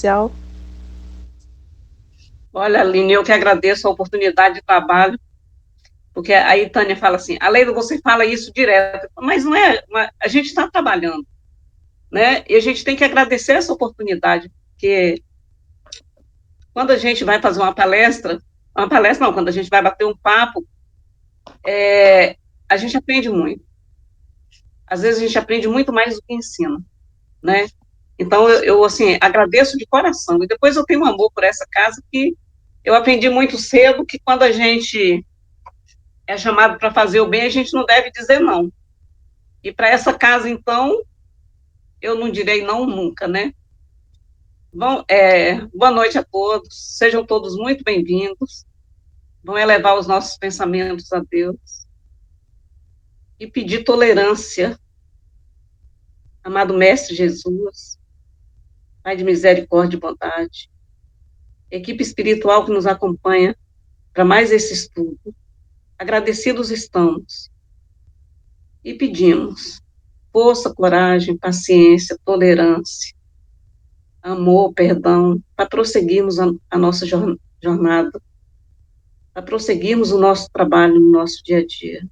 Social. Olha, Aline, eu que agradeço a oportunidade de trabalho, porque aí Tânia fala assim, a Leila, você fala isso direto, mas não é, a gente está trabalhando, né? E a gente tem que agradecer essa oportunidade, porque quando a gente vai fazer uma palestra não, quando a gente vai bater um papo, a gente aprende muito. Às vezes a gente aprende muito mais do que ensina, né? Então, assim, agradeço de coração. E depois eu tenho um amor por essa casa que eu aprendi muito cedo que quando a gente é chamado para fazer o bem, a gente não deve dizer não. E para essa casa, então, eu não direi não nunca, né? Bom, boa noite a todos, sejam todos muito bem-vindos. Vamos elevar os nossos pensamentos a Deus e pedir tolerância, amado Mestre Jesus, Pai de misericórdia e bondade, equipe espiritual que nos acompanha para mais esse estudo. Agradecidos estamos e pedimos força, coragem, paciência, tolerância, amor, perdão, para prosseguirmos a nossa jornada, para prosseguirmos o nosso trabalho no nosso dia a dia.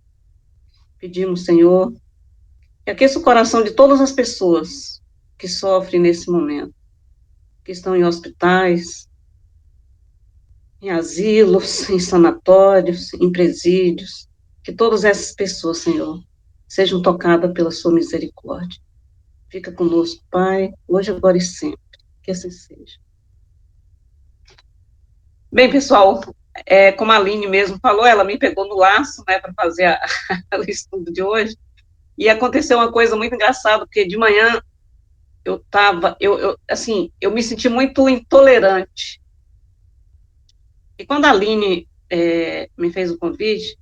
Pedimos, Senhor, que aqueça o coração de todas as pessoas que sofrem nesse momento, que estão em hospitais, em asilos, em sanatórios, em presídios, que todas essas pessoas, Senhor, sejam tocadas pela sua misericórdia. Fica conosco, Pai, hoje, agora e sempre. Que assim seja. Bem, pessoal, como a Aline mesmo falou, ela me pegou no laço, né, para fazer o estudo de hoje, e aconteceu uma coisa muito engraçada, porque de manhã assim, eu me senti muito intolerante. E quando a Aline me fez o convite,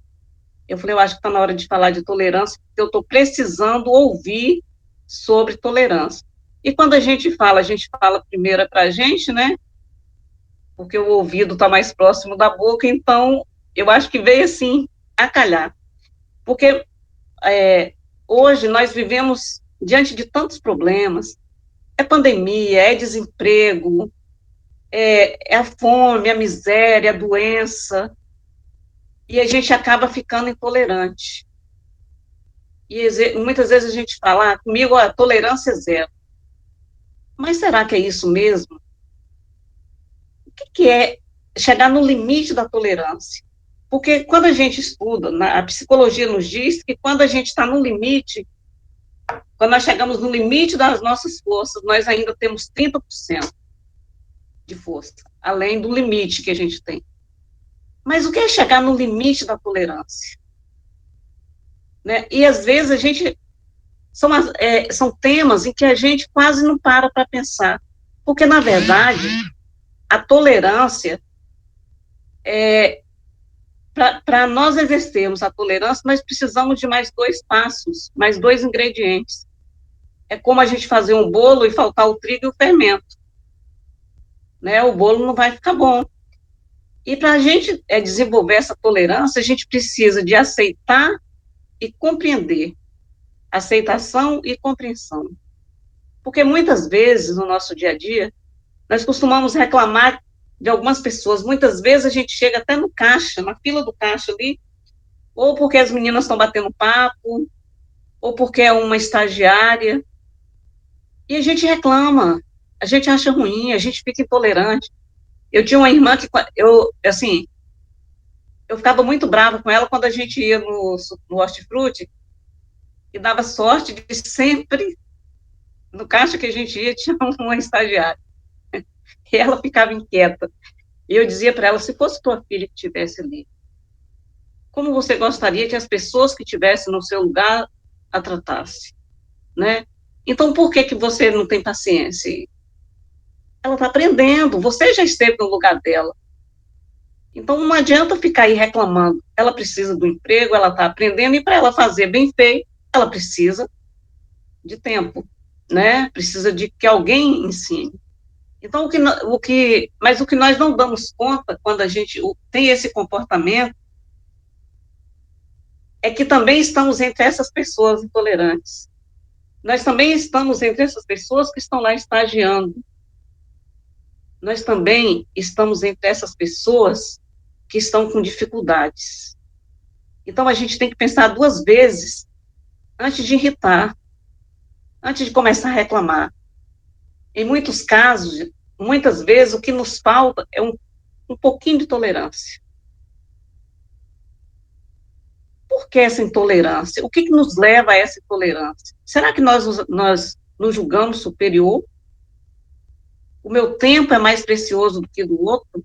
eu falei, eu acho que está na hora de falar de tolerância, porque eu estou precisando ouvir sobre tolerância. E quando a gente fala primeiro para a gente, né, porque o ouvido está mais próximo da boca, então eu acho que veio assim, a calhar. Porque hoje nós vivemos diante de tantos problemas, é pandemia, é desemprego, é a fome, a miséria, a doença, e a gente acaba ficando intolerante. E muitas vezes a gente fala, comigo a tolerância é zero. Mas será que é isso mesmo? O que é chegar no limite da tolerância? Porque quando a gente estuda, a psicologia nos diz que quando a gente está no limite, quando nós chegamos no limite das nossas forças, nós ainda temos 30% de força, além do limite que a gente tem. Mas o que é chegar no limite da tolerância? Né? E às vezes a gente são temas em que a gente quase não para pensar, porque na verdade a tolerância para nós exercermos a tolerância nós precisamos de mais dois passos, mais dois ingredientes. É como a gente fazer um bolo e faltar o trigo e o fermento, né? O bolo não vai ficar bom. E para a gente desenvolver essa tolerância, a gente precisa de aceitar e compreender. Aceitação e compreensão. Porque muitas vezes, no nosso dia a dia, nós costumamos reclamar de algumas pessoas. Muitas vezes a gente chega até no caixa, na fila do caixa ali, ou porque as meninas estão batendo papo, ou porque é uma estagiária, e a gente reclama, a gente acha ruim, a gente fica intolerante. Eu tinha uma irmã que, assim, eu ficava muito brava com ela quando a gente ia no hortifruti, e dava sorte de sempre, no caixa que a gente ia, tinha uma estagiária. E ela ficava inquieta. E eu dizia para ela, se fosse tua filha que estivesse ali, como você gostaria que as pessoas que estivessem no seu lugar a tratassem, né? Então, por que que você não tem paciência? Ela está aprendendo, você já esteve no lugar dela. Então, não adianta ficar aí reclamando. Ela precisa do emprego, ela está aprendendo, e para ela fazer bem feito, ela precisa de tempo, né? Precisa de que alguém ensine. Então, mas o que nós não damos conta quando a gente tem esse comportamento é que também estamos entre essas pessoas intolerantes. Nós também estamos entre essas pessoas que estão lá estagiando. nós também estamos entre essas pessoas que estão com dificuldades. Então, a gente tem que pensar duas vezes antes de irritar, antes de começar a reclamar. Em muitos casos, muitas vezes, o que nos falta é um pouquinho de tolerância. Por que essa intolerância? O que nos leva a essa intolerância? Será que nós nos julgamos superior? O meu tempo é mais precioso do que do outro?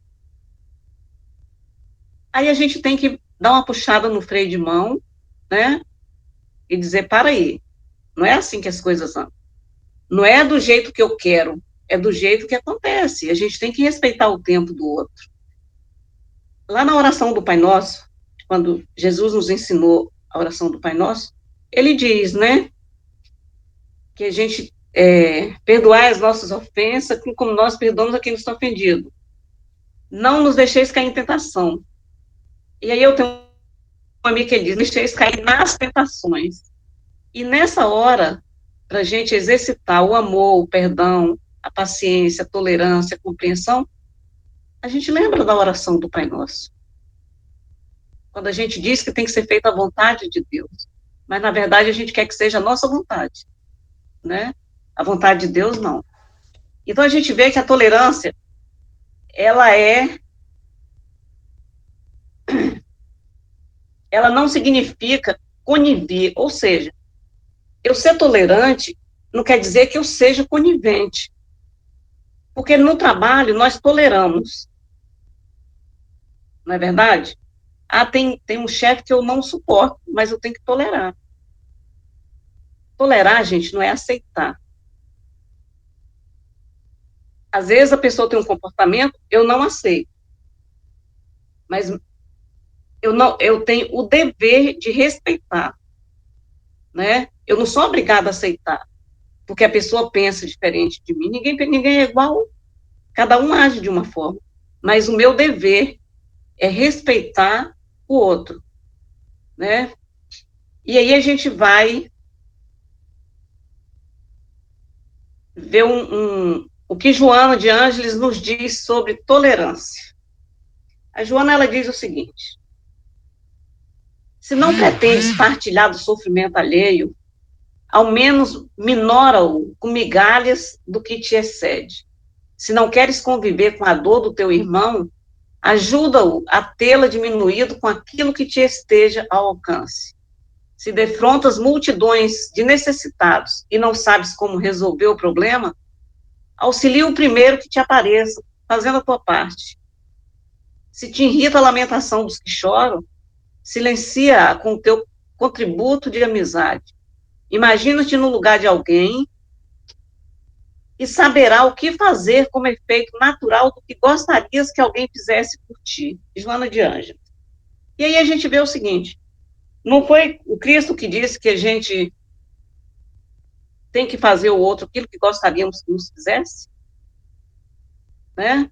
Aí a gente tem que dar uma puxada no freio de mão, né? E dizer, para aí, não é assim que as coisas andam. Não é do jeito que eu quero, é do jeito que acontece. A gente tem que respeitar o tempo do outro. Lá na oração do Pai Nosso, quando Jesus nos ensinou a oração do Pai Nosso, ele diz, né, que a gente perdoar as nossas ofensas, como nós perdoamos a quem nos está ofendido. Não nos deixeis cair em tentação. E aí eu tenho um amigo que diz, deixeis cair nas tentações. E nessa hora, para a gente exercitar o amor, o perdão, a paciência, a tolerância, a compreensão, a gente lembra da oração do Pai Nosso. Quando a gente diz que tem que ser feita a vontade de Deus. Mas, na verdade, a gente quer que seja a nossa vontade, né? A vontade de Deus, não. Então, a gente vê que a tolerância, ela não significa conivir, ou seja, eu ser tolerante não quer dizer que eu seja conivente. Porque no trabalho nós toleramos, não é verdade? Ah, tem um chefe que eu não suporto, mas eu tenho que tolerar. Tolerar, gente, não é aceitar. Às vezes a pessoa tem um comportamento, eu não aceito. Mas eu tenho o dever de respeitar, né? Eu não sou obrigada a aceitar, porque a pessoa pensa diferente de mim. Ninguém é igual, cada um age de uma forma. Mas o meu dever é respeitar o outro, né? E aí a gente vai ver o que Joana de Ângeles nos diz sobre tolerância. A Joana, ela diz o seguinte: se não pretendes partilhar do sofrimento alheio, ao menos minora-o com migalhas do que te excede. Se não queres conviver com a dor do teu irmão, ajuda-o a tê-la diminuído com aquilo que te esteja ao alcance. Se defrontas multidões de necessitados e não sabes como resolver o problema, auxilia o primeiro que te apareça, fazendo a tua parte. Se te irrita a lamentação dos que choram, silencia-a com o teu contributo de amizade. Imagina-te no lugar de alguém e saberá o que fazer como efeito natural do que gostarias que alguém fizesse por ti. Joana de Ângeles. E aí a gente vê o seguinte: não foi o Cristo que disse que a gente tem que fazer o outro aquilo que gostaríamos que nos fizesse? Né?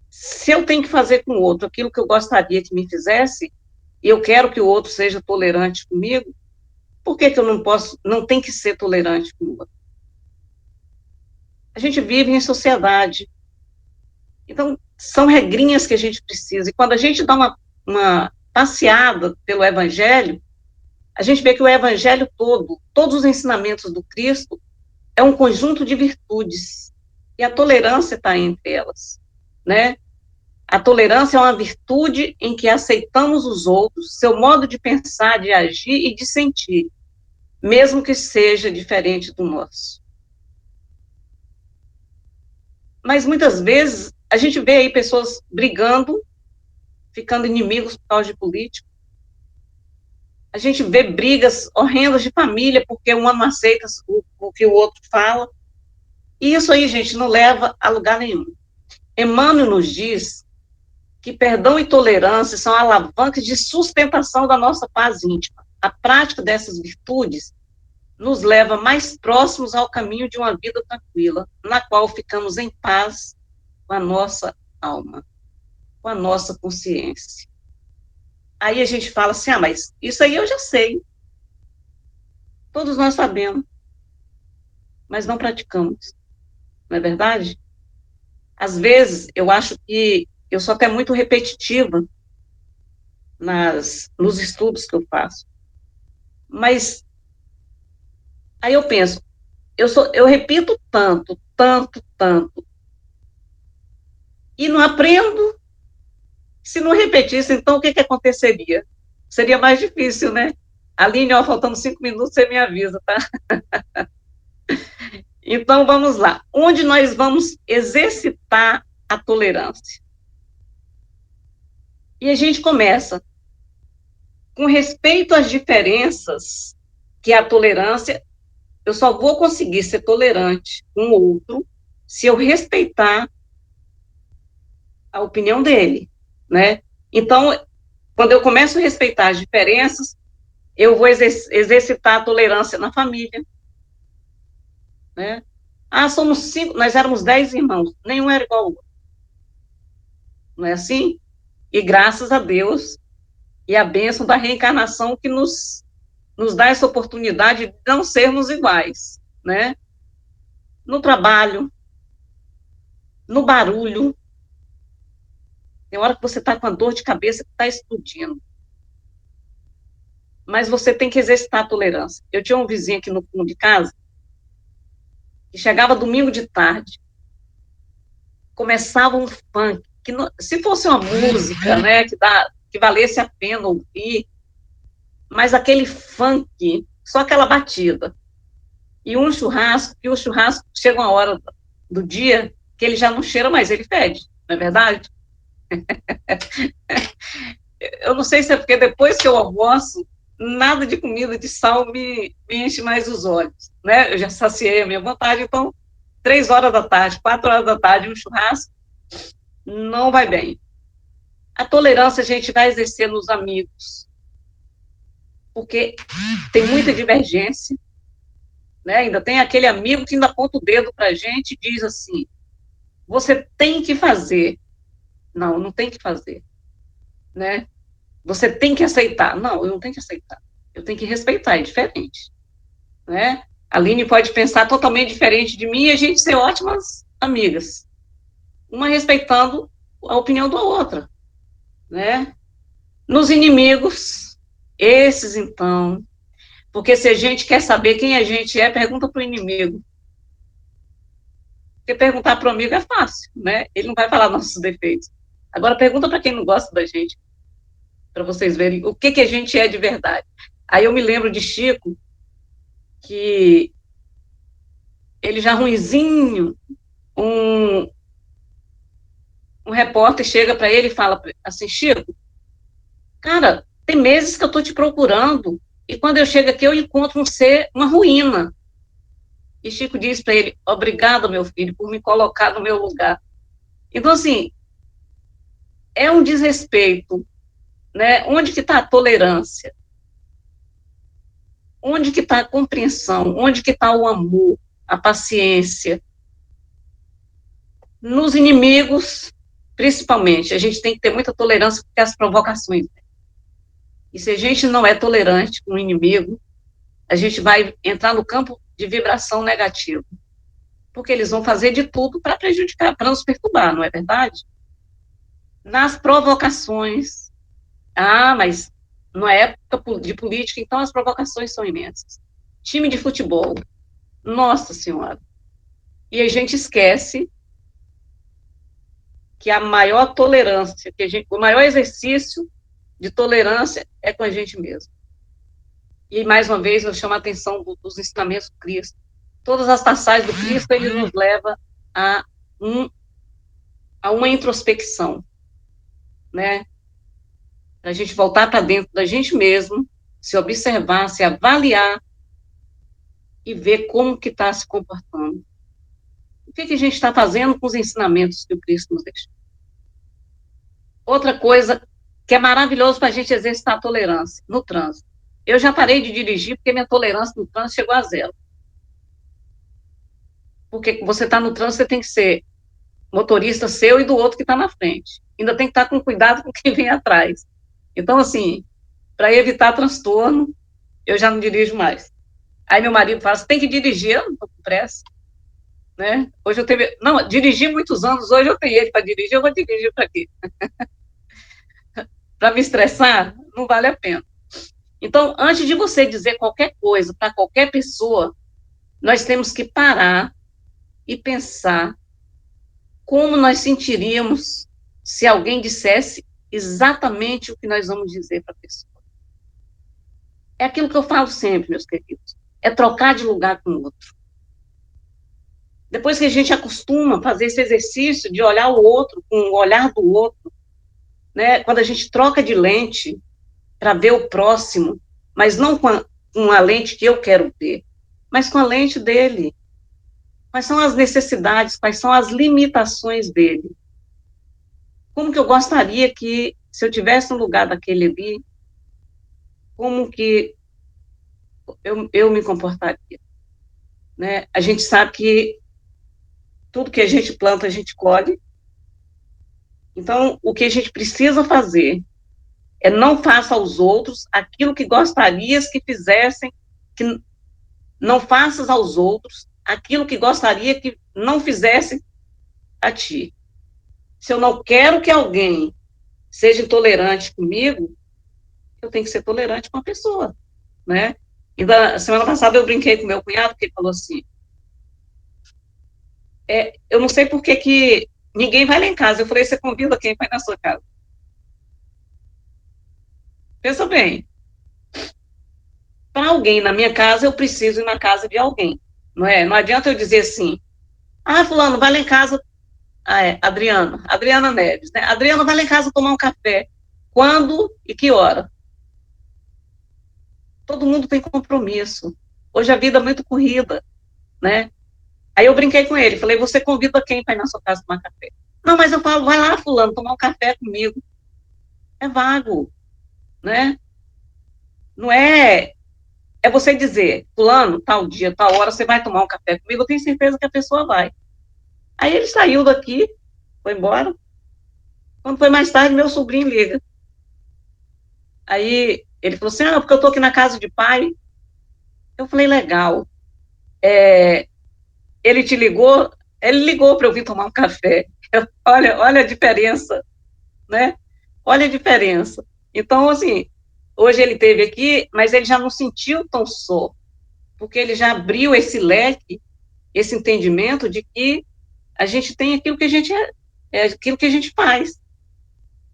Se eu tenho que fazer com o outro aquilo que eu gostaria que me fizesse, e eu quero que o outro seja tolerante comigo, por que eu não posso, não tem que ser tolerante com o outro? A gente vive em sociedade. Então, são regrinhas que a gente precisa. E quando a gente dá uma passeada pelo Evangelho, a gente vê que o Evangelho todo, todos os ensinamentos do Cristo, é um conjunto de virtudes. E a tolerância está entre elas, né? A tolerância é uma virtude em que aceitamos os outros, seu modo de pensar, de agir e de sentir, mesmo que seja diferente do nosso. Mas muitas vezes a gente vê aí pessoas brigando, ficando inimigos por causa de política. A gente vê brigas horrendas de família porque um não aceita o que o outro fala. E isso aí, gente, não leva a lugar nenhum. Emmanuel nos diz que perdão e tolerância são alavancas de sustentação da nossa paz íntima. A prática dessas virtudes nos leva mais próximos ao caminho de uma vida tranquila, na qual ficamos em paz com a nossa alma, com a nossa consciência. Aí a gente fala assim, mas isso aí eu já sei. Todos nós sabemos, mas não praticamos. não é verdade? Às vezes, eu acho que eu sou até muito repetitiva nos estudos que eu faço. Mas aí eu penso, eu repito tanto, tanto, tanto, e não aprendo. Se não repetisse, então o que aconteceria? Seria mais difícil, né? Aline, ó, faltando 5 minutos, você me avisa, tá? Então vamos lá. Onde nós vamos exercitar a tolerância? E a gente começa com respeito às diferenças, que é a tolerância. Eu só vou conseguir ser tolerante com o outro se eu respeitar a opinião dele, né? Então, quando eu começo a respeitar as diferenças, eu vou exercitar a tolerância na família, né? Ah, somos 5, nós éramos 10 irmãos, nenhum era igual ao outro, não é assim? E graças a Deus e a bênção da reencarnação que nos dá essa oportunidade de não sermos iguais, né? No trabalho, no barulho, tem hora que você está com a dor de cabeça que está explodindo, mas você tem que exercitar a tolerância. Eu tinha um vizinho aqui no fundo de casa, que chegava domingo de tarde, começava um funk, que se fosse uma música, né, que valesse a pena ouvir, mas aquele funk, só aquela batida, e um churrasco, que o churrasco chega uma hora do dia que ele já não cheira mais, ele fede, não é verdade? Eu não sei se é porque depois que eu almoço, nada de comida de sal me enche mais os olhos, né? Eu já saciei a minha vontade, então 3 horas da tarde, 4 horas da tarde, um churrasco não vai bem. A tolerância a gente vai exercer nos amigos, porque tem muita divergência, né? Ainda tem aquele amigo que ainda aponta o dedo para a gente e diz assim: você tem que fazer. Não, não tem que fazer, né? Você tem que aceitar. Não, eu não tenho que aceitar. Eu tenho que respeitar, é diferente, né? A Aline pode pensar totalmente diferente de mim e a gente ser ótimas amigas, uma respeitando a opinião da outra, né? Nos inimigos, esses então, porque se a gente quer saber quem a gente é, pergunta para o inimigo. Porque perguntar para o amigo é fácil, né? Ele não vai falar nossos defeitos. Agora pergunta para quem não gosta da gente, para vocês verem o que a gente é de verdade. Aí eu me lembro de Chico, que ele já ruinzinho, um, um repórter chega para ele e fala assim: Chico, cara, tem meses que eu estou te procurando, e quando eu chego aqui eu encontro um ser, uma ruína. E Chico diz para ele: obrigado, meu filho, por me colocar no meu lugar. Então, assim, é um desrespeito, né? Onde que está a tolerância? Onde que está a compreensão? Onde que está o amor, a paciência? Nos inimigos, principalmente, a gente tem que ter muita tolerância com as provocações. E se a gente não é tolerante com o inimigo, a gente vai entrar no campo de vibração negativa. Porque eles vão fazer de tudo para prejudicar, para nos perturbar, não é verdade? Nas provocações. Ah, mas na época de política, então as provocações são imensas. Time de futebol. Nossa Senhora. E a gente esquece que a maior tolerância, o maior exercício de tolerância é com a gente mesmo. E, mais uma vez, eu chamo a atenção dos ensinamentos do Cristo. Todas as passagens do Cristo, ele nos leva a, a uma introspecção, né? Para a gente voltar para dentro da gente mesmo, se observar, se avaliar e ver como que está se comportando. O que a gente está fazendo com os ensinamentos que o Cristo nos deixou? Outra coisa que é maravilhoso para a gente exercitar a tolerância no trânsito. Eu já parei de dirigir porque minha tolerância no trânsito chegou a zero. Porque você está no trânsito, você tem que ser motorista seu e do outro que está na frente. Ainda tem que estar com cuidado com quem vem atrás. Então, assim, para evitar transtorno, eu já não dirijo mais. Aí meu marido fala, você tem que dirigir, eu não estou com pressa. né? Hoje eu teve, não, dirigi muitos anos, hoje eu tenho ele para dirigir, eu vou dirigir para quê? Para me estressar? Não vale a pena. Então, antes de você dizer qualquer coisa para qualquer pessoa, nós temos que parar e pensar como nós sentiríamos se alguém dissesse exatamente o que nós vamos dizer para a pessoa. É aquilo que eu falo sempre, meus queridos, é trocar de lugar com o outro. Depois que a gente acostuma a fazer esse exercício de olhar o outro com o olhar do outro, né? Quando a gente troca de lente para ver o próximo, mas não com a lente que eu quero ver, mas com a lente dele. Quais são as necessidades, quais são as limitações dele? Como que eu gostaria que, se eu tivesse no lugar daquele ali, como que eu me comportaria? Né? A gente sabe que tudo que a gente planta, a gente colhe. Então, o que a gente precisa fazer é não faça aos outros aquilo que gostarias que fizessem, que não faças aos outros aquilo que gostaria que não fizessem a ti. Se eu não quero que alguém seja intolerante comigo, eu tenho que ser tolerante com a pessoa, né? Ainda semana passada eu brinquei com meu cunhado, que ele falou assim, eu não sei por que que ninguém vai lá em casa. Eu falei, você convida quem vai na sua casa? Pensa bem, para alguém na minha casa, eu preciso ir na casa de alguém, não é? Não adianta eu dizer assim, fulano, vai lá em casa, Adriana Neves, né? Adriana, vai lá em casa tomar um café. Quando e que hora? Todo mundo tem compromisso. Hoje a vida é muito corrida, né? Aí eu brinquei com ele, falei, você convida quem para ir na sua casa tomar café? Não, mas eu falo, vai lá, fulano, tomar um café comigo. É vago, né? Não é, é você dizer, fulano, tal dia, tal hora, você vai tomar um café comigo, eu tenho certeza que a pessoa vai. Aí ele saiu daqui, foi embora. Quando foi mais tarde, meu sobrinho liga. Aí ele falou assim, porque eu tô aqui na casa de pai. Eu falei, legal. É, ele te ligou? Ele ligou para eu vir tomar um café. Olha a diferença, né? Olha a diferença. Então, assim, hoje ele esteve aqui, mas ele já não sentiu tão só, porque ele já abriu esse leque, esse entendimento de que a gente tem aquilo que a gente é aquilo que a gente faz,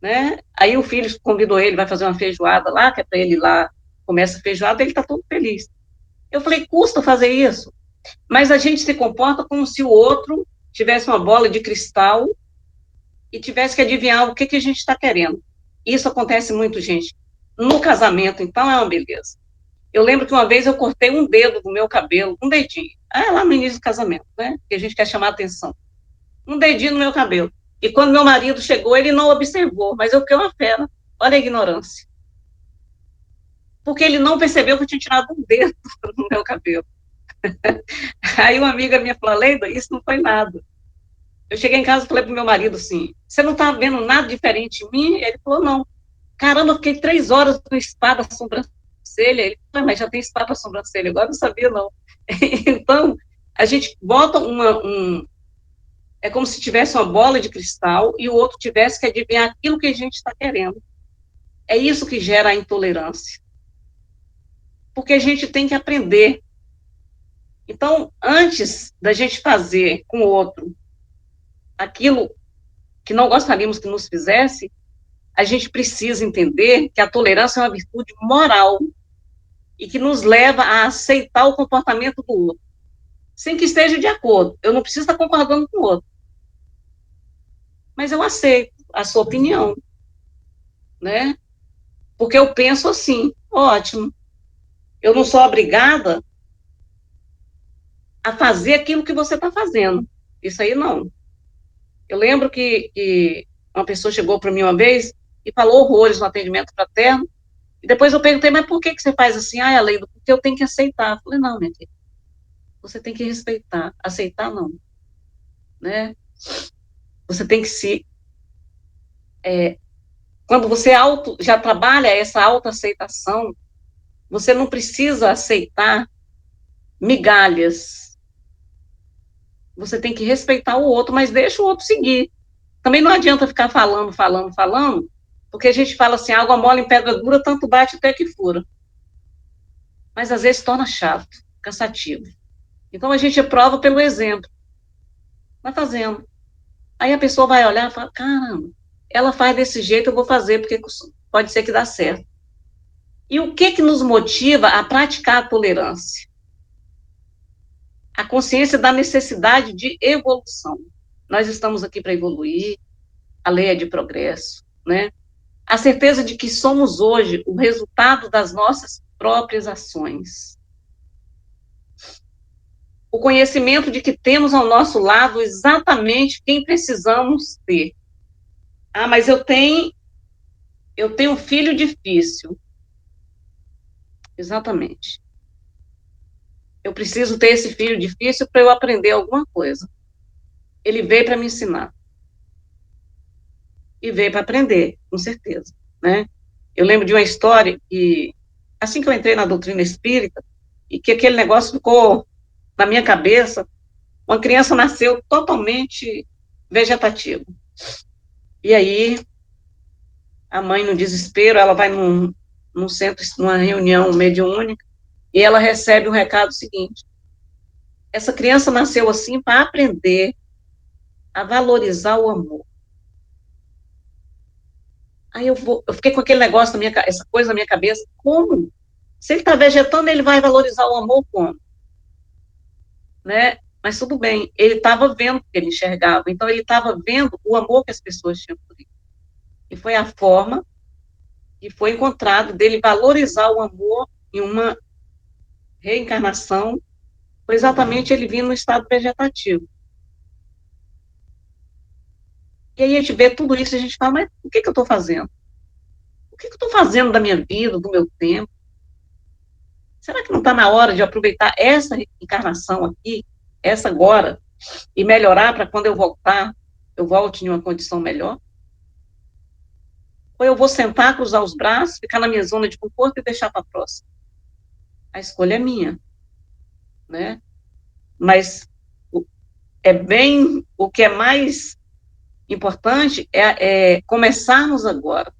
né? Aí o filho convidou ele, vai fazer uma feijoada lá, que é para ele ir lá, começa a feijoada, ele está todo feliz. Eu falei, custa fazer isso, mas a gente se comporta como se o outro tivesse uma bola de cristal e tivesse que adivinhar o que, que a gente está querendo. Isso acontece muito, gente. No casamento, então, é uma beleza. Eu lembro que uma vez eu cortei um dedo do meu cabelo, um dedinho. Lá no início do casamento, né? Que a gente quer chamar a atenção. Um dedinho no meu cabelo. E quando meu marido chegou, ele não observou, mas eu fiquei uma fera. Olha a ignorância. Porque ele não percebeu que eu tinha tirado um dedo no meu cabelo. Aí uma amiga minha falou, Leida, isso não foi nada. Eu cheguei em casa e falei pro meu marido assim, você não tá vendo nada diferente em mim? Ele falou, não. Caramba, eu fiquei 3 horas com espada sobrancelha. Ele falou, mas já tem espada sobrancelha, agora não sabia, não. Então, a gente bota é como se tivesse uma bola de cristal e o outro tivesse que adivinhar aquilo que a gente está querendo. É isso que gera a intolerância. Porque a gente tem que aprender. Então, antes da gente fazer com o outro aquilo que não gostaríamos que nos fizesse, a gente precisa entender que a tolerância é uma virtude moral e que nos leva a aceitar o comportamento do outro, sem que esteja de acordo. Eu não preciso estar concordando com o outro, mas eu aceito a sua opinião, né? Porque eu penso assim, ótimo. Eu não sou obrigada a fazer aquilo que você está fazendo. Isso aí não. Eu lembro que uma pessoa chegou para mim uma vez e falou horrores no atendimento fraterno, e depois eu perguntei, mas por que você faz assim? Aleida, porque eu tenho que aceitar. Eu falei, não, minha filha, você tem que respeitar. Aceitar, não. Né? Você tem que se... Quando você já trabalha essa autoaceitação, você não precisa aceitar migalhas, Você tem que respeitar o outro, mas deixa o outro seguir. Também não adianta ficar falando, falando, falando, porque a gente fala assim, água mole em pedra dura, tanto bate até que fura. Mas às vezes torna chato, cansativo. Então a gente prova pelo exemplo. Vai fazendo. Aí a pessoa vai olhar e fala, caramba, ela faz desse jeito, eu vou fazer, porque pode ser que dá certo. E o que nos motiva a praticar a tolerância? A consciência da necessidade de evolução. Nós estamos aqui para evoluir, a lei é de progresso, né? A certeza de que somos hoje o resultado das nossas próprias ações. O conhecimento de que temos ao nosso lado exatamente quem precisamos ter. Ah, mas eu tenho um filho difícil. Exatamente. Eu preciso ter esse filho difícil para eu aprender alguma coisa. Ele veio para me ensinar. E veio para aprender, com certeza, né? Eu lembro de uma história que, assim que eu entrei na doutrina espírita, e que aquele negócio ficou na minha cabeça, uma criança nasceu totalmente vegetativa. E aí, a mãe, no desespero, ela vai num centro, numa reunião mediúnica, e ela recebe um recado seguinte: essa criança nasceu assim para aprender a valorizar o amor. Aí eu fiquei com aquele negócio essa coisa na minha cabeça, como? Se ele está vegetando, ele vai valorizar o amor como? Né? Mas tudo bem, ele estava vendo o que ele enxergava, então ele estava vendo o amor que as pessoas tinham por ele. E foi a forma que foi encontrado dele valorizar o amor em uma reencarnação, foi exatamente ele vindo no estado vegetativo. E aí a gente vê tudo isso e a gente fala, mas o que eu estou fazendo? O que eu estou fazendo da minha vida, do meu tempo? Será que não está na hora de aproveitar essa encarnação aqui, essa agora, e melhorar para quando eu voltar, eu volte em uma condição melhor? Ou eu vou sentar, cruzar os braços, ficar na minha zona de conforto e deixar para a próxima? A escolha é minha, né? Mas o que é mais importante é começarmos agora.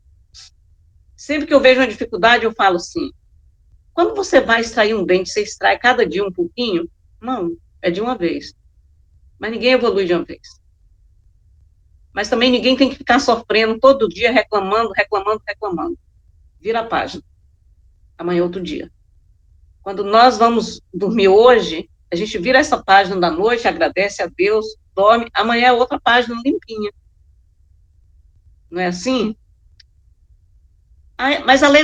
Sempre que eu vejo uma dificuldade, eu falo assim, quando você vai extrair um dente, você extrai cada dia um pouquinho? Não, é de uma vez. Mas ninguém evolui de uma vez. Mas também ninguém tem que ficar sofrendo todo dia, reclamando, reclamando, reclamando. Vira a página. Amanhã é outro dia. Quando nós vamos dormir hoje, a gente vira essa página da noite, agradece a Deus, dorme, amanhã é outra página limpinha. Não é assim? Mas a lei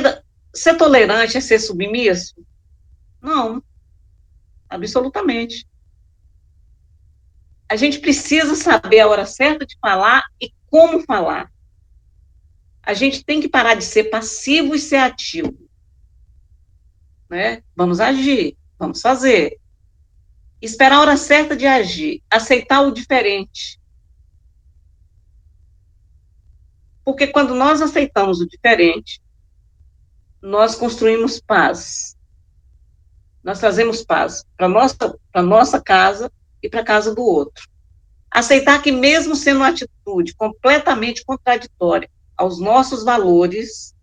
ser tolerante é ser submisso? Não, absolutamente. A gente precisa saber a hora certa de falar e como falar. A gente tem que parar de ser passivo e ser ativo. Né? Vamos agir, vamos fazer. Esperar a hora certa de agir, aceitar o diferente. Porque quando nós aceitamos o diferente, nós construímos paz. Nós trazemos paz para nossa casa e para a casa do outro. Aceitar que mesmo sendo uma atitude completamente contraditória aos nossos valores,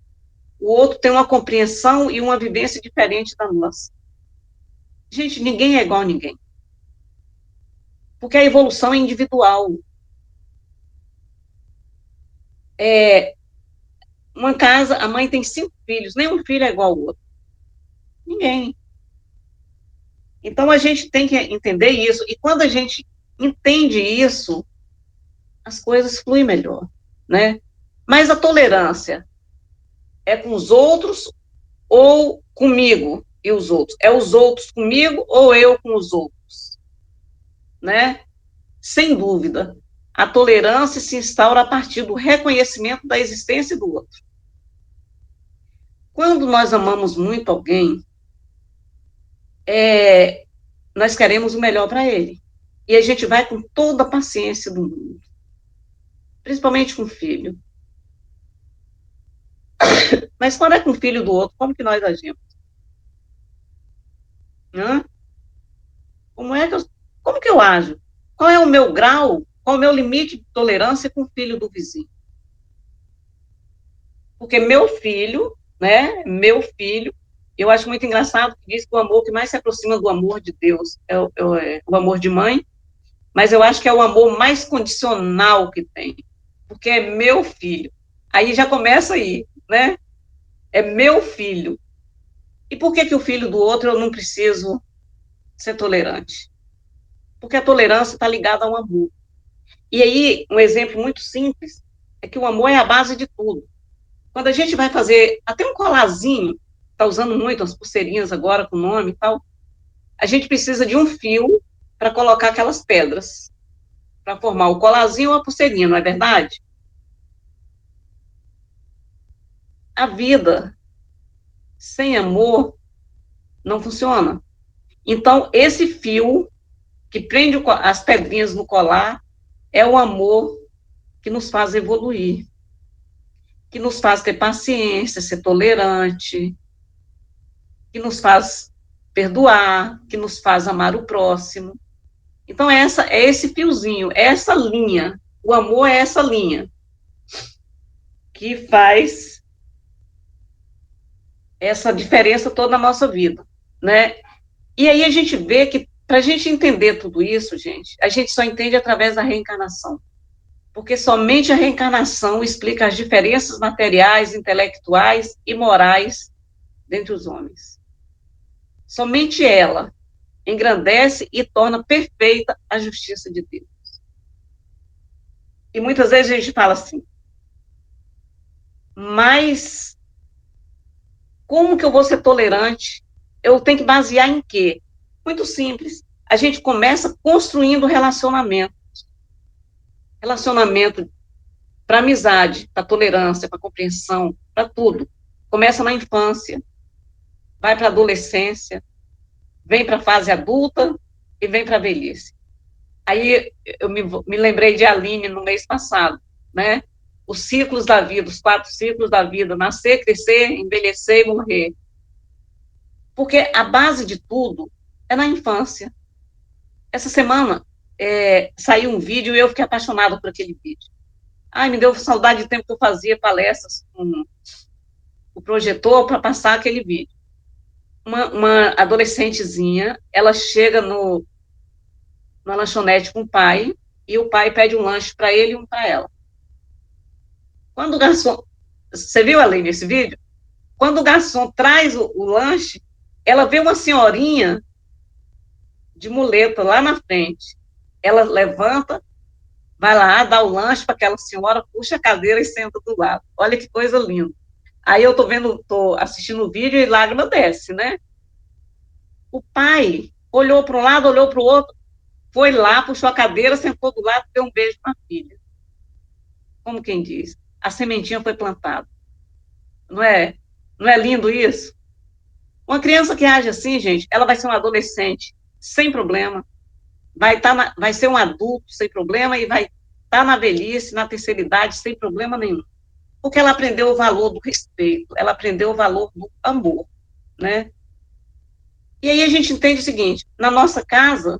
o outro tem uma compreensão e uma vivência diferente da nossa. Gente, ninguém é igual a ninguém. Porque a evolução é individual. Uma casa, a mãe tem 5 filhos, nenhum filho é igual ao outro. Ninguém. Então, a gente tem que entender isso. E quando a gente entende isso, as coisas fluem melhor, né? Mas a tolerância é com os outros ou comigo e os outros? É os outros comigo ou eu com os outros? Né? Sem dúvida, a tolerância se instaura a partir do reconhecimento da existência do outro. Quando nós amamos muito alguém, nós queremos o melhor para ele. E a gente vai com toda a paciência do mundo, principalmente com o filho. Mas quando é com o filho do outro, como que nós agimos? Hã? Como que eu ajo? Qual é o meu grau, qual é o meu limite de tolerância com o filho do vizinho? Porque meu filho, né, meu filho, eu acho muito engraçado que diz que o amor que mais se aproxima do amor de Deus é o amor de mãe, mas eu acho que é o amor mais condicional que tem, porque é meu filho. Aí já começa aí, né? É meu filho. E por que que o filho do outro eu não preciso ser tolerante? Porque a tolerância está ligada ao amor. E aí, um exemplo muito simples é que o amor é a base de tudo. Quando a gente vai fazer até um colarzinho, está usando muito as pulseirinhas agora com nome e tal, a gente precisa de um fio para colocar aquelas pedras, para formar o colarzinho ou a pulseirinha, não é verdade? A vida sem amor não funciona. Então, esse fio que prende as pedrinhas no colar é o amor que nos faz evoluir, que nos faz ter paciência, ser tolerante, que nos faz perdoar, que nos faz amar o próximo. Então, é esse fiozinho, é essa linha. O amor é essa linha que faz essa diferença toda na nossa vida, né? E aí a gente vê que, para a gente entender tudo isso, gente, a gente só entende através da reencarnação. Porque somente a reencarnação explica as diferenças materiais, intelectuais e morais dentre os homens. Somente ela engrandece e torna perfeita a justiça de Deus. E muitas vezes a gente fala assim, mas como que eu vou ser tolerante? Eu tenho que basear em quê? Muito simples. A gente começa construindo relacionamento. Relacionamento para amizade, para tolerância, para compreensão, para tudo. Começa na infância, vai para a adolescência, vem para a fase adulta e vem para a velhice. Aí eu me lembrei de Aline no mês passado, né? Os ciclos da vida, os 4 ciclos da vida, nascer, crescer, envelhecer e morrer. Porque a base de tudo é na infância. Essa semana saiu um vídeo e eu fiquei apaixonada por aquele vídeo. Ai, me deu saudade do tempo que eu fazia palestras com o projetor para passar aquele vídeo. Uma adolescentezinha, ela chega na lanchonete com o pai, e o pai pede um lanche para ele e um para ela. Quando o garçom... Você viu, Aline, esse vídeo? Quando o garçom traz o lanche, ela vê uma senhorinha de muleta lá na frente. Ela levanta, vai lá, dá o lanche para aquela senhora, puxa a cadeira e senta do lado. Olha que coisa linda. Aí eu tô assistindo o vídeo e lágrima desce, né? O pai olhou para um lado, olhou para o outro, foi lá, puxou a cadeira, sentou do lado, deu um beijo na filha. Como quem diz, a sementinha foi plantada. Não é, não é lindo isso? Uma criança que age assim, gente, ela vai ser um adolescente sem problema, vai ser um adulto sem problema e vai estar na velhice, na terceira idade, sem problema nenhum. Porque ela aprendeu o valor do respeito, ela aprendeu o valor do amor, né? E aí a gente entende o seguinte, na nossa casa,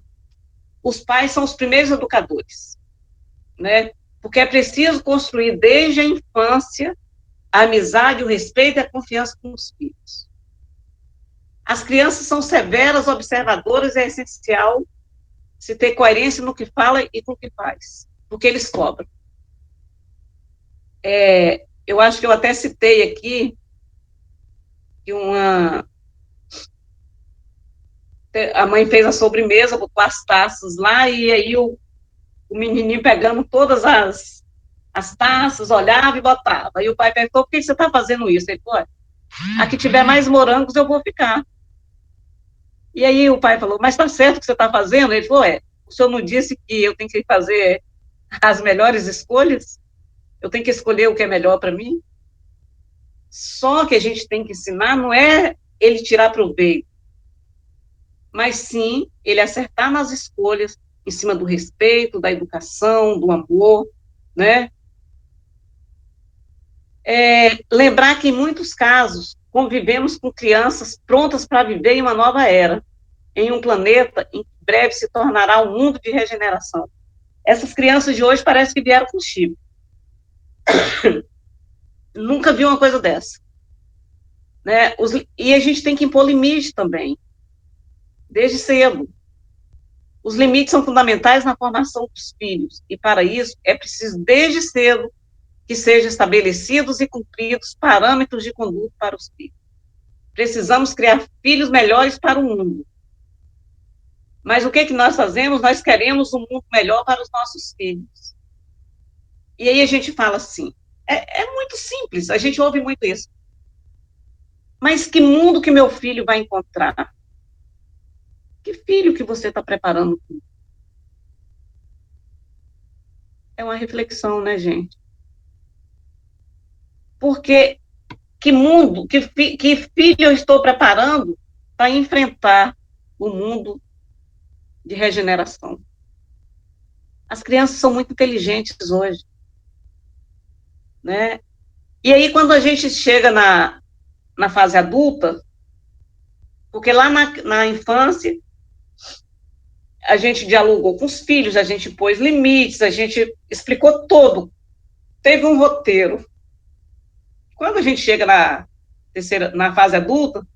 os pais são os primeiros educadores, né? Porque é preciso construir desde a infância a amizade, o respeito e a confiança com os filhos. As crianças são severas observadoras, é essencial se ter coerência no que fala e no que faz, porque eles cobram. Eu acho que eu até citei aqui que a mãe fez a sobremesa, botou as taças lá, e aí o menininho pegando todas as taças, olhava e botava. Aí o pai perguntou, por que você está fazendo isso? Ele falou, a que tiver mais morangos eu vou ficar. E aí o pai falou, mas está certo o que você está fazendo? Ele falou, o senhor não disse que eu tenho que fazer as melhores escolhas? Eu tenho que escolher o que é melhor para mim? Só que a gente tem que ensinar, não é ele tirar proveito, mas sim ele acertar nas escolhas, em cima do respeito, da educação, do amor, né? Lembrar que, em muitos casos, convivemos com crianças prontas para viver em uma nova era, em um planeta breve se tornará um mundo de regeneração. Essas crianças de hoje parecem que vieram com chip. Nunca vi uma coisa dessa. Né? E a gente tem que impor limite também, desde cedo. Os limites são fundamentais na formação dos filhos, e para isso é preciso, desde cedo, que sejam estabelecidos e cumpridos parâmetros de conduta para os filhos. Precisamos criar filhos melhores para o mundo. Mas o que que nós fazemos? Nós queremos um mundo melhor para os nossos filhos. E aí a gente fala assim, é muito simples, a gente ouve muito isso. Mas que mundo que meu filho vai encontrar? Que filho que você está preparando? É uma reflexão, né, gente? Porque que mundo, que filho eu estou preparando para enfrentar o mundo de regeneração? As crianças são muito inteligentes hoje, né? E aí, quando a gente chega na fase adulta, porque lá na infância, a gente dialogou com os filhos, a gente pôs limites, a gente explicou todo, teve um roteiro. Quando a gente chega na fase adulta,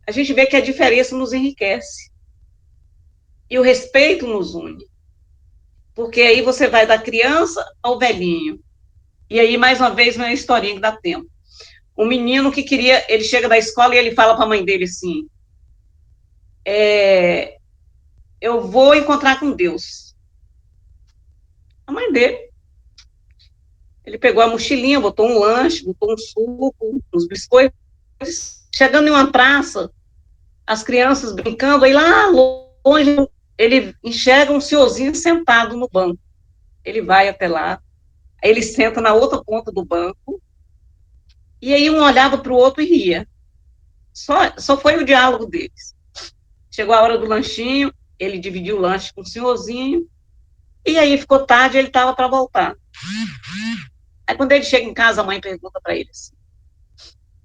a gente vê que a diferença nos enriquece. E o respeito nos une. Porque aí você vai da criança ao velhinho. E aí, mais uma vez, uma historinha que dá tempo. Um menino que queria, ele chega da escola e ele fala para a mãe dele assim, eu vou encontrar com Deus. A mãe dele, ele pegou a mochilinha, botou um lanche, botou um suco, uns biscoitos. Chegando em uma praça, as crianças brincando, aí lá longe, ele enxerga um senhorzinho sentado no banco. Ele vai até lá, aí ele senta na outra ponta do banco, e aí um olhava para o outro e ria. Só foi o diálogo deles. Chegou a hora do lanchinho, ele dividiu o lanche com o senhorzinho, e aí ficou tarde, ele estava para voltar. Aí quando ele chega em casa, a mãe pergunta para ele assim,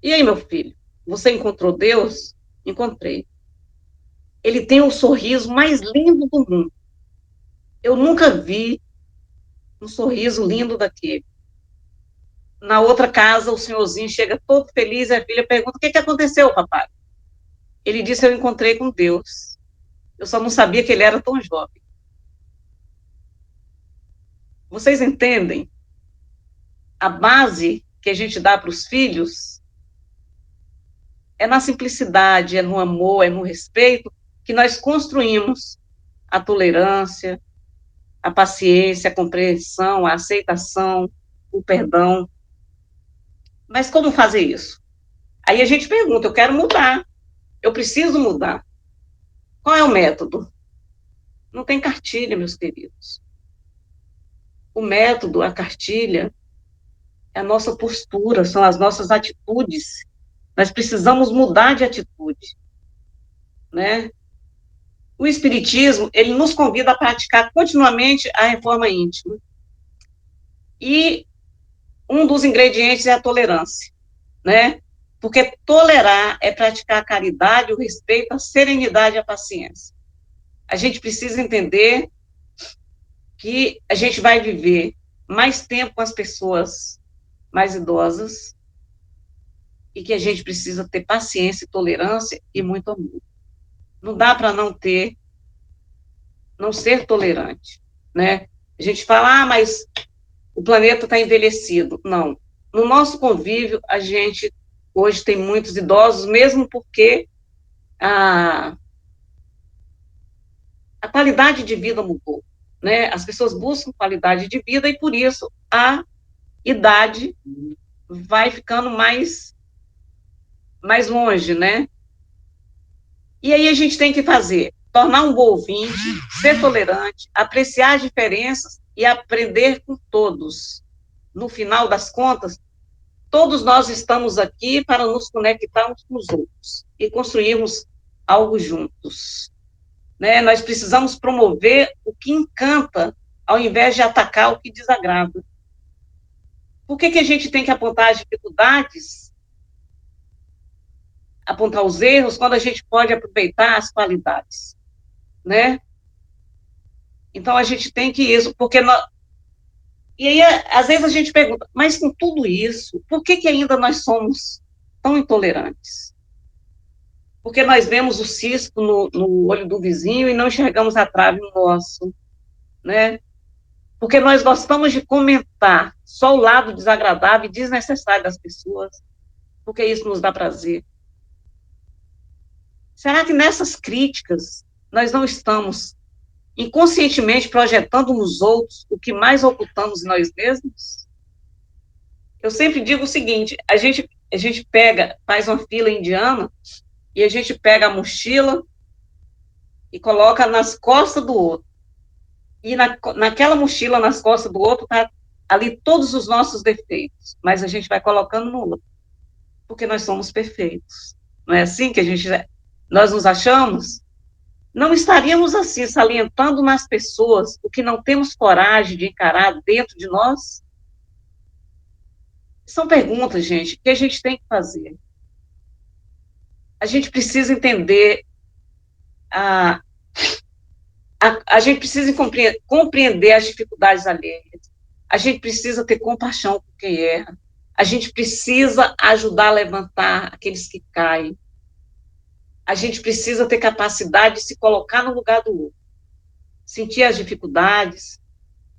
e aí, meu filho, você encontrou Deus? Encontrei. Ele tem o sorriso mais lindo do mundo. Eu nunca vi um sorriso lindo daquele. Na outra casa, o senhorzinho chega todo feliz, e a filha pergunta, o que aconteceu, papai? Ele disse, eu encontrei com Deus. Eu só não sabia que ele era tão jovem. Vocês entendem? A base que a gente dá para os filhos é na simplicidade, é no amor, é no respeito que nós construímos a tolerância, a paciência, a compreensão, a aceitação, o perdão. Mas como fazer isso? Aí a gente pergunta, eu quero mudar, eu preciso mudar. Qual é o método? Não tem cartilha, meus queridos. O método, a cartilha, é a nossa postura, são as nossas atitudes. Nós precisamos mudar de atitude, né? O Espiritismo, ele nos convida a praticar continuamente a reforma íntima. E um dos ingredientes é a tolerância, né? Porque tolerar é praticar a caridade, o respeito, a serenidade e a paciência. A gente precisa entender que a gente vai viver mais tempo com as pessoas mais idosas e que a gente precisa ter paciência, tolerância e muito amor. Não dá para não ser tolerante, né? A gente fala, mas o planeta está envelhecido. Não. No nosso convívio, a gente hoje tem muitos idosos, mesmo porque a qualidade de vida mudou, né? As pessoas buscam qualidade de vida e, por isso, a idade vai ficando mais longe, né? E aí a gente tem que fazer, tornar um bom ouvinte, ser tolerante, apreciar as diferenças e aprender com todos. No final das contas, todos nós estamos aqui para nos conectarmos com os outros e construirmos algo juntos. Né? Nós precisamos promover o que encanta, ao invés de atacar o que desagrada. Por que a gente tem que apontar as dificuldades, apontar os erros, quando a gente pode aproveitar as qualidades? né? Então, a gente tem que isso, porque e aí, às vezes a gente pergunta, mas com tudo isso, por que que ainda nós somos tão intolerantes? Porque nós vemos o cisco no olho do vizinho e não enxergamos a trave no nosso, né? Porque nós gostamos de comentar só o lado desagradável e desnecessário das pessoas, porque isso nos dá prazer. Será que nessas críticas nós não estamos inconscientemente projetando nos outros o que mais ocultamos em nós mesmos? Eu sempre digo o seguinte: a gente pega, faz uma fila indiana e a gente pega a mochila e coloca nas costas do outro. E naquela mochila nas costas do outro tá ali todos os nossos defeitos, mas a gente vai colocando no outro, porque nós somos perfeitos. Não é assim que nós nos achamos? Não estaríamos assim salientando nas pessoas o que não temos coragem de encarar dentro de nós? São perguntas, gente, que a gente tem que fazer. A gente precisa entender a, a gente precisa compreender as dificuldades alheias. A gente precisa ter compaixão com quem erra. A gente precisa ajudar a levantar aqueles que caem. A gente precisa ter capacidade de se colocar no lugar do outro. Sentir as dificuldades.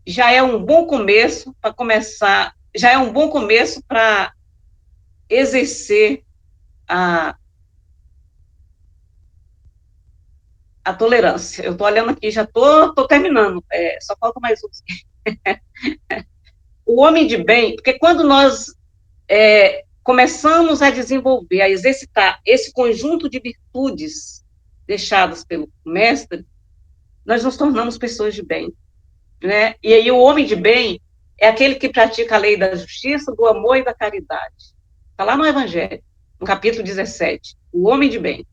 Já é um bom começo para começar, já é um bom começo para exercer a, a tolerância. Eu estou olhando aqui, já estou terminando, só falta mais um. O homem de bem, porque quando nós começamos a desenvolver, a exercitar esse conjunto de virtudes deixadas pelo mestre, nós nos tornamos pessoas de bem, né? E aí o homem de bem é aquele que pratica a lei da justiça, do amor e da caridade. Está lá no Evangelho, no capítulo 17, o homem de bem.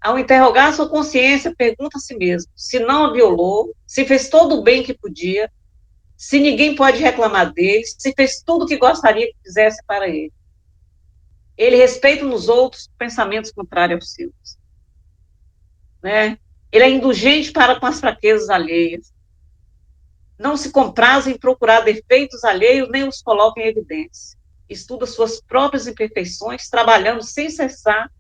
Ao interrogar a sua consciência, pergunta a si mesmo se não a violou, se fez todo o bem que podia, se ninguém pode reclamar dele, se fez tudo o que gostaria que fizesse para ele. Ele respeita nos outros pensamentos contrários aos seus, né? Ele é indulgente para com as fraquezas alheias. Não se compraz em procurar defeitos alheios, nem os coloca em evidência. Estuda suas próprias imperfeições, trabalhando sem cessar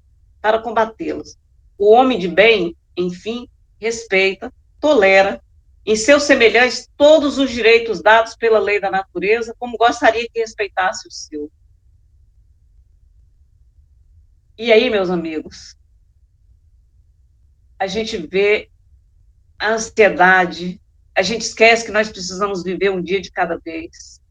para combatê-las. O homem de bem, enfim, respeita, tolera em seus semelhantes todos os direitos dados pela lei da natureza, como gostaria que respeitasse o seu. E aí, meus amigos, a gente vê a ansiedade, a gente esquece que nós precisamos viver um dia de cada vez.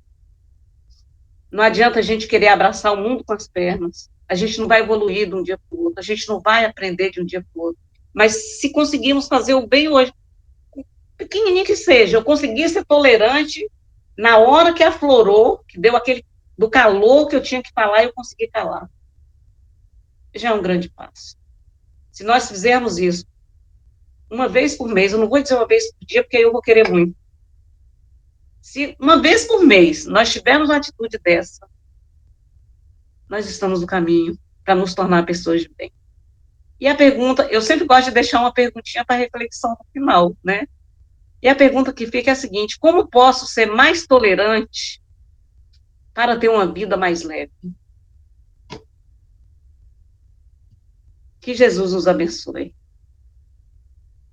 Não adianta a gente querer abraçar o mundo com as pernas. A gente não vai evoluir de um dia para o outro, a gente não vai aprender de um dia para o outro. Mas se conseguirmos fazer o bem hoje, pequenininho que seja, eu consegui ser tolerante na hora que aflorou, que deu aquele do calor que eu tinha que falar, eu consegui calar. Já é um grande passo. Se nós fizermos isso uma vez por mês, eu não vou dizer uma vez por dia, porque aí eu vou querer muito. Se uma vez por mês nós tivermos uma atitude dessa, nós estamos no caminho para nos tornar pessoas de bem. E a pergunta, eu sempre gosto de deixar uma perguntinha para reflexão no final, né? E a pergunta que fica é a seguinte: como posso ser mais tolerante para ter uma vida mais leve? Que Jesus nos abençoe.